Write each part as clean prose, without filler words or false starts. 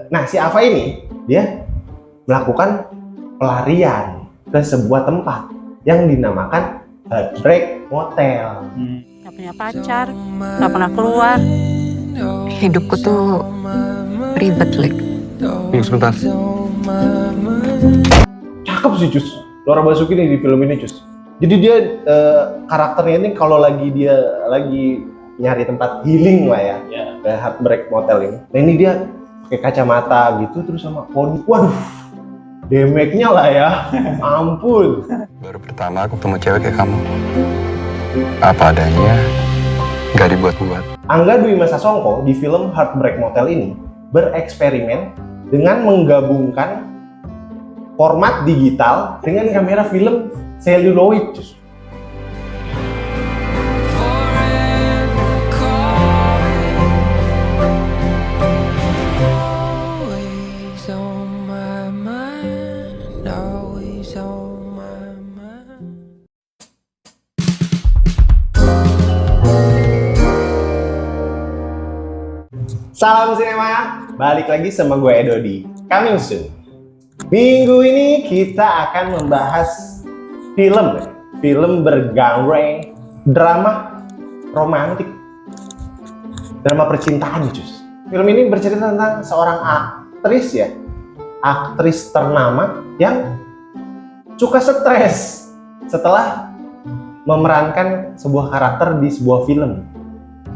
Nah, si Ava ini dia melakukan pelarian ke sebuah tempat yang dinamakan Heartbreak Motel. Gak punya pacar, gak pernah keluar. Hidupku tuh ribet, Lik. Tunggu sebentar. Cakep sih Cus, Laura Basuki nih di film ini Cus. Jadi dia karakternya ini kalau dia lagi nyari tempat healing lah ya, ke Heartbreak Motel ini. Nah ini dia pakai kacamata gitu terus sama poni. Waduh, damage-nya lah ya, ampun. Baru pertama aku ketemu cewek kayak kamu. Apa adanya, gak dibuat-buat. Angga Dwi Masa Songko di film Heartbreak Motel ini bereksperimen dengan menggabungkan format digital dengan kamera film seluloid. Salam sinema, balik lagi sama gue Edo di Coming Soon. Minggu ini kita akan membahas film bergenre drama romantik, drama percintaan Cus. Film ini bercerita tentang seorang aktris ternama yang suka stres setelah memerankan sebuah karakter di sebuah film.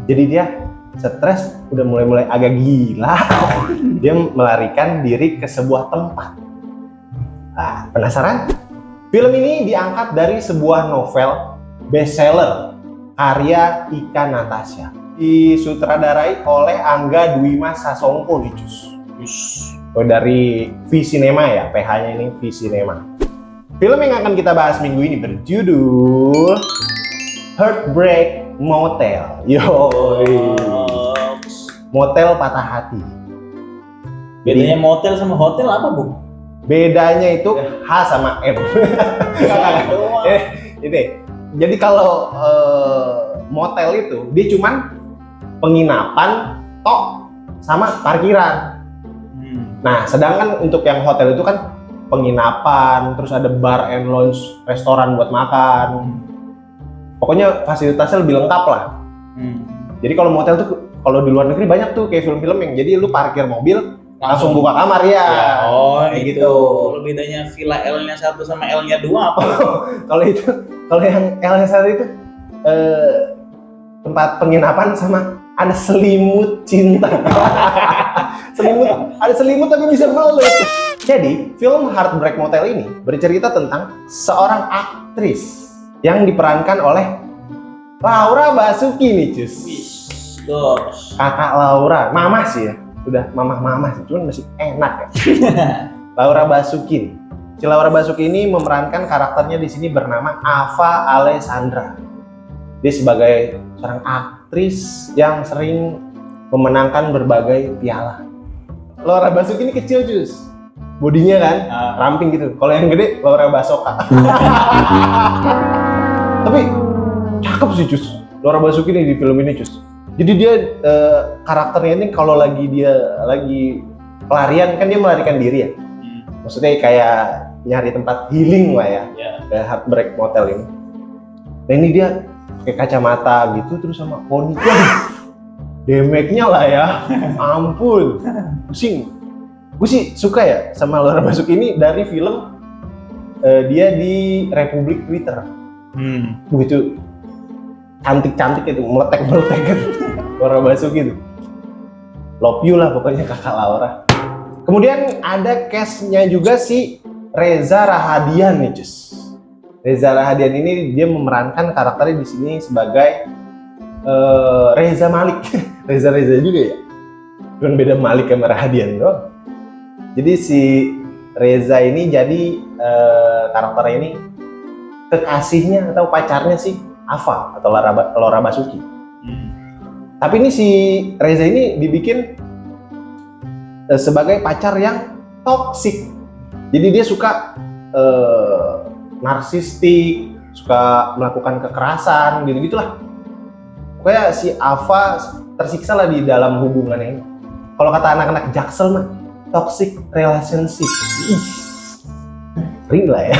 Jadi dia stres, udah mulai agak gila. Dia melarikan diri ke sebuah tempat. Nah, penasaran? Film ini diangkat dari sebuah novel bestseller karya Ika Natasha, disutradarai oleh Angga Dwi Masa Songko nih Cus. Dari V-Cinema ya, PH-nya ini V-Cinema. Film yang akan kita bahas minggu ini berjudul Heartbreak Motel. Motel patah hati. Bedanya motel sama hotel apa, Bu? Bedanya itu H sama M. Ini. Jadi kalau motel itu dia cuman penginapan tok sama parkiran. Nah, sedangkan untuk yang hotel itu kan penginapan, terus ada bar and lounge, restoran buat makan. Pokoknya fasilitasnya lebih lengkap lah. Jadi kalau motel tuh, kalau di luar negeri banyak tuh kayak film-film yang jadi lu parkir mobil langsung buka kamar ya. Oh, kayak gitu. Kalau bedanya villa L-nya 1 sama L-nya 2 apa? Kalau yang L-nya 1 itu tempat penginapan sama ada selimut cinta. Ada selimut tapi bisa meleleh. Jadi, film Heartbreak Motel ini bercerita tentang seorang aktris yang diperankan oleh Laura Basuki nih Cus. Kakak Laura, mama sih ya, udah mama sih, cuman masih enak ya. Laura Basuki nih. Si Laura Basuki ini memerankan karakternya di sini bernama Ava Alessandra. Dia sebagai seorang aktris yang sering memenangkan berbagai piala. Laura Basuki ini kecil Cus, bodinya kan ramping gitu. Kalau yang gede Laura Basoka. Tapi cakep sih Cus, Laura Basuki nih di film ini Cus. Jadi dia karakternya ini kalau dia lagi pelarian kan dia melarikan diri ya. Maksudnya kayak nyari tempat healing lah ya, ke Heartbreak Motel ini. Nah ini dia pakai kacamata gitu terus sama poni. Damage-nya lah ya, ampun, pusing. Gue sih suka ya sama Laura Basuki ini dari film dia di Republik Twitter. Begitu cantik itu, meletek gitu. Laura Basuki itu love you lah pokoknya kakak Laura. Kemudian ada cast-nya juga si Reza Rahadian nih Cus. Reza Rahadian ini dia memerankan karakternya di sini sebagai Reza Malik. Reza juga ya, cuman beda Malik sama Rahadian doang. Jadi si Reza ini jadi karakternya ini kekasihnya atau pacarnya si Ava atau Laura Basuki. Tapi ini si Reza ini dibikin sebagai pacar yang toksik. Jadi dia suka narsistik, suka melakukan kekerasan, gitu-gitulah. Pokoknya si Ava tersiksa lah di dalam hubungannya ini. Kalau kata anak-anak Jaksel mah, toxic relationship. Ih, ring lah ya.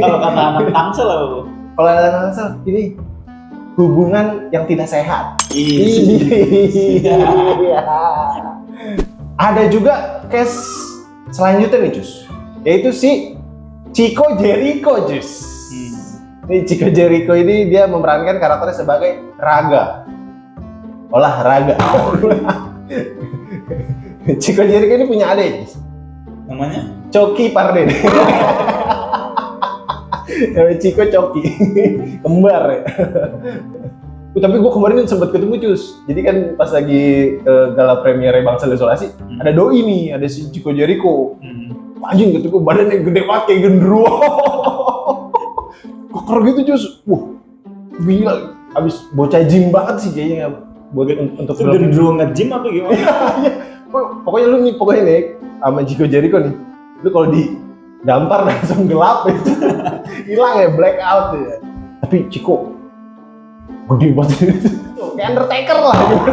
Kalau kata anak Tangsel apa Bu? Kalau ada Tangsel, ini hubungan yang tidak sehat. Iya. Ada juga case selanjutnya nih Cus, yaitu si Chico Jericho Cus. Ini Chico Jericho ini dia memerankan karakternya sebagai Raga, olahraga. Chico Jericho ini punya adik Cus. Namanya? Coki Parden. Namanya Chico Coki. Kembar ya. Tapi gue kemarin sempet ketemu Cus. Jadi kan pas lagi gala premiere Bangsal Isolasi, ada doi nih, ada si Chico Jericho. Anjing gitu, badannya gede banget kayak genderuwo. Keker gitu Cus. Wah, gila. Abis bocah gym banget sih kayaknya buat untuk film. Genderuwo nge-gym apa gimana? Pokoknya lu nih, sama Chico Jericho nih, lu kalau didampar langsung gelap ya. Hilang ya, black out ya. Tapi Chico gede banget, kayak Undertaker lah gitu.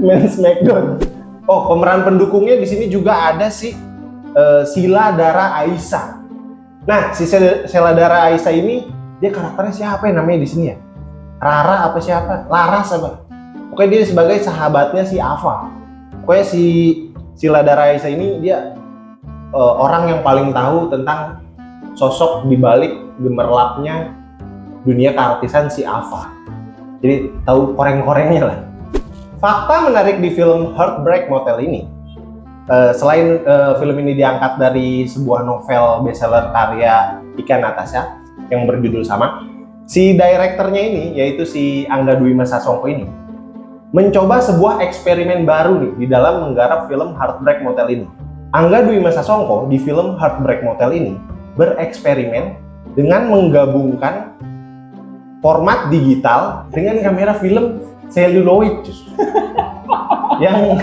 Main Smackdown. Oh, pemeran pendukungnya di sini juga ada si Sheila Dara Aisha. Nah, si Sheila Dara Aisha ini dia karakternya siapa ya namanya di sini ya? Rara apa siapa? Laras apa? Pokoknya dia sebagai sahabatnya si Ava. Pokoknya si Sheila Dara Aisha ini dia orang yang paling tahu tentang sosok di balik gemerlapnya dunia keartisan si Ava. Jadi tahu koreng-korengnya lah. Fakta menarik di film Heartbreak Motel ini, selain film ini diangkat dari sebuah novel bestseller karya Ika Natasha yang berjudul sama, si direkturnya ini, yaitu si Angga Dwi Masa Songko ini, mencoba sebuah eksperimen baru nih di dalam menggarap film Heartbreak Motel ini. Angga Dwi Masa Songko di film Heartbreak Motel ini bereksperimen dengan menggabungkan format digital dengan kamera film celluloid yang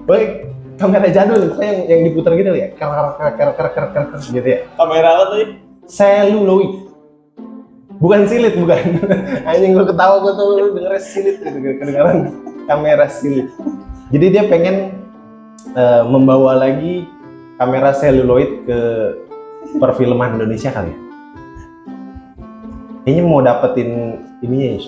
baik kamera jadul yang diputar gitu ya, gitu ya. Kamera apa tadi? Celluloid, bukan silit, bukan. Anjing gue ketawa, gue tuh dengernya silit gitu, kedengaran kamera silit. Jadi dia pengen membawa lagi kamera celluloid ke perfilman Indonesia kali ya. Kayaknya mau dapetin ininya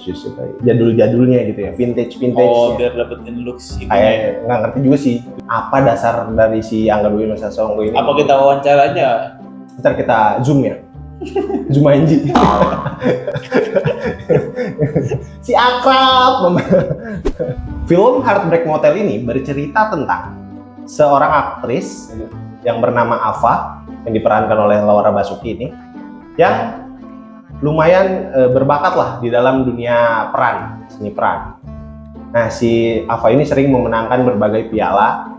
jadul-jadulnya gitu ya, vintage. Oh, biar dapetin looks ini. Kayak nggak ngerti juga sih apa dasar dari si Angga Dwi Masa Songko ini. Apa kita wawancara aja? Ntar kita zoom ya. Zoom Anji. Si akrab. Film Heartbreak Motel ini bercerita tentang seorang aktris yang bernama Ava yang diperankan oleh Laura Basuki ini, yang lumayan berbakat lah di dalam dunia peran, seni peran. Nah, si Ava ini sering memenangkan berbagai piala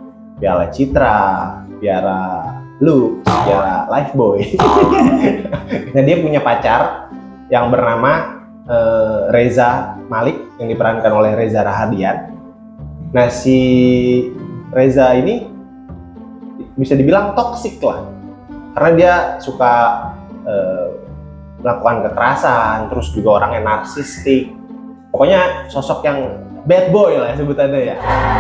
Citra, piala Lux, piala Lifebuoy. Nah, dia punya pacar yang bernama Reza Malik yang diperankan oleh Reza Rahadian. Nah, si Reza ini bisa dibilang toksik lah, karena dia suka melakukan kekerasan, terus juga orangnya narsistik. Pokoknya sosok yang bad boy lah sebutannya ya.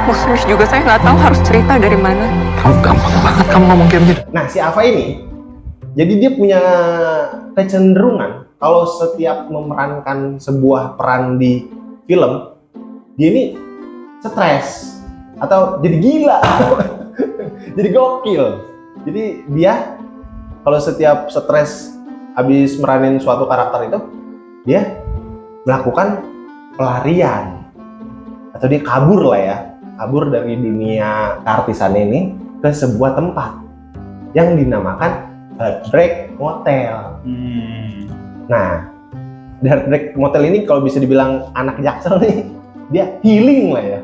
Mus juga saya nggak tahu harus cerita dari mana. Kamu gampang banget kamu ngomong kayak begitu. Nah, si Ava ini, jadi dia punya kecenderungan kalau setiap memerankan sebuah peran di film, dia ini stres atau jadi gila, jadi gokil. Jadi dia kalau setiap stres habis meranin suatu karakter itu, dia melakukan pelarian atau dia kabur lah ya, kabur dari dunia keartisan ini ke sebuah tempat yang dinamakan Heartbreak Motel. Nah, di Heartbreak Motel ini kalau bisa dibilang anak Jaksel nih, dia healing lah ya,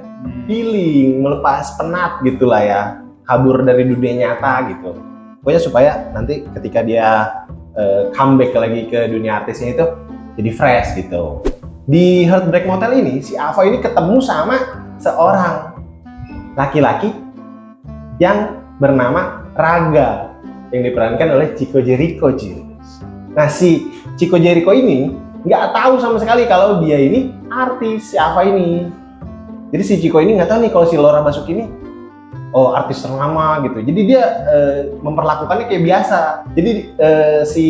healing, melepas penat gitu lah ya, kabur dari dunia nyata gitu. Pokoknya supaya nanti ketika dia comeback lagi ke dunia artisnya itu jadi fresh gitu. Di Heartbreak Motel ini si Ava ini ketemu sama seorang laki-laki yang bernama Raga yang diperankan oleh Chico Jericho. Nah, si Chico Jericho ini nggak tahu sama sekali kalau dia ini artis, si Ava ini. Jadi si Chico ini nggak tahu nih kalau si Laura Basuki ini artis ternama gitu. Jadi dia memperlakukannya kayak biasa. Jadi si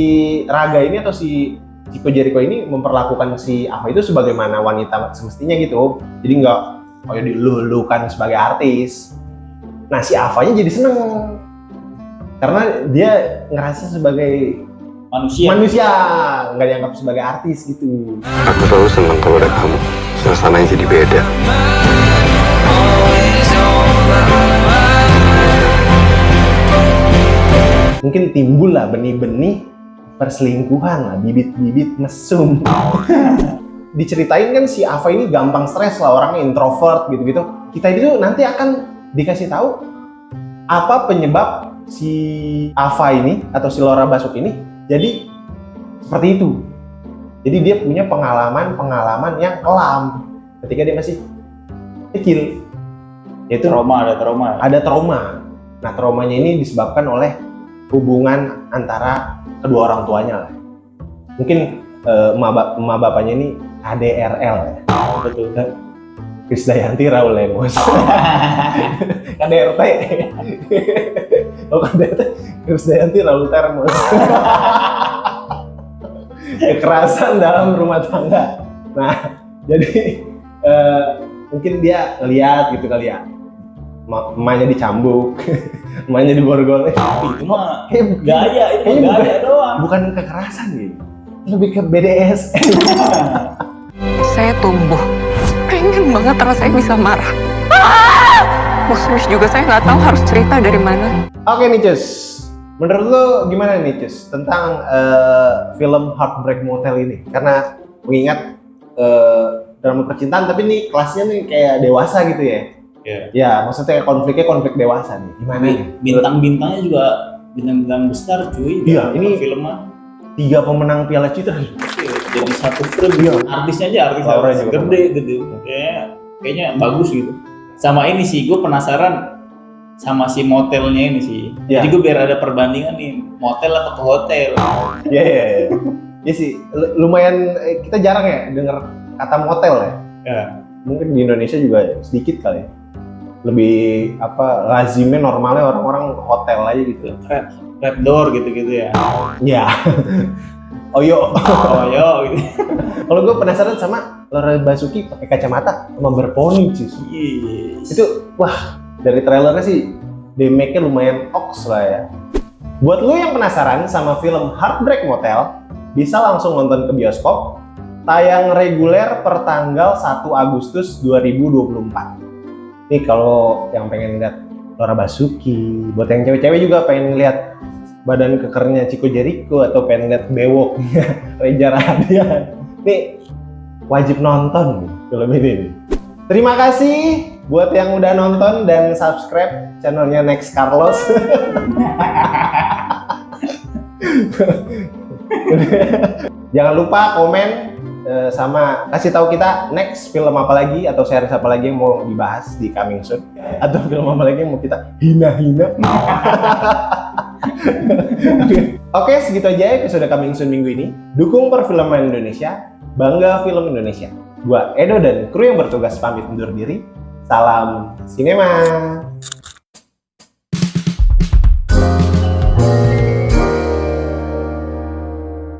Raga ini atau si Chico Jericho ini memperlakukan si Ava itu sebagaimana wanita semestinya gitu. Jadi nggak kayak dilulukan sebagai artis. Nah si Avanya jadi seneng karena dia ngerasa sebagai manusia, nggak dianggap sebagai artis gitu. Aku selalu senang kalau ada kamu. Suasananya jadi beda. Mungkin timbul lah benih-benih perselingkuhan lah, bibit-bibit mesum. Diceritain kan si Ava ini gampang stres lah, orangnya introvert gitu-gitu. Kita itu nanti akan dikasih tahu apa penyebab si Ava ini atau si Laura Basuki ini jadi seperti itu. Jadi dia punya pengalaman yang kelam ketika dia masih kecil. Yaitu ada trauma. Nah, traumanya ini disebabkan oleh hubungan antara kedua orang tuanya lah. Mungkin emak bapaknya ini KDRL ya. Betul. Krisdayanti Raul Lemos. KDRT. Oh KDRT Krisdayanti Raul Termos. Kekerasan dalam rumah tangga. Nah, jadi mungkin dia lihat gitu kali ya. Emaknya dicambuk, emaknya diborgol. Itu mah gaya, itu gaya doang. Bukan kekerasan gitu. Lebih ke BDSM. Saya tumbuh. Pengen banget rasanya bisa marah. Terus juga saya nggak tahu harus cerita dari mana. Oke nih Cus, menurut lo gimana nih Cus tentang film Heartbreak Motel ini? Karena mengingat drama percintaan, tapi nih kelasnya nih kayak dewasa gitu ya. Ya, maksudnya konflik dewasa nih. Gimana nih? Bintang-bintangnya juga bintang-bintang besar cuy. Iya, ini filmnya 3 pemenang Piala Citra. jadi satu film. Iya. Artisnya aja Laura artis juga gede. Kayaknya bagus gitu. Sama ini sih, gue penasaran sama si motelnya ini sih. Iya. Jadi gue biar ada perbandingan nih, motel atau ke hotel. Iya. Iya sih, lumayan kita jarang ya dengar kata motel ya. Ya. Mungkin di Indonesia juga sedikit kali ya. Lebih lazimnya normalnya orang-orang hotel aja gitu. Red door gitu-gitu ya. Iya. Oyo. Gitu. Kalau gue penasaran sama Laura Basuki pakai kacamata sama berponi cuy. Yes. Itu wah, dari trailernya sih damage-nya lumayan oks lah ya. Buat lu yang penasaran sama film Heartbreak Motel, bisa langsung nonton ke bioskop. Tayang reguler per tanggal 1 Agustus 2024. Nih kalau yang pengen lihat Laura Basuki, buat yang cewek-cewek juga pengen lihat badan kekernya Chico Jericho atau pengen lihat bewoknya Reza Radian, nih wajib nonton nih film ini. Terima kasih buat yang udah nonton dan subscribe channelnya Next Carlos. Jangan lupa komen sama kasih tahu kita next film apa lagi atau series apa lagi yang mau dibahas di coming soon, atau film apa lagi yang mau kita hina-hina. Oke, segitu aja episode coming soon minggu ini. Dukung perfilman Indonesia, bangga film Indonesia. Gua Edo dan kru yang bertugas pamit undur diri. Salam sinema.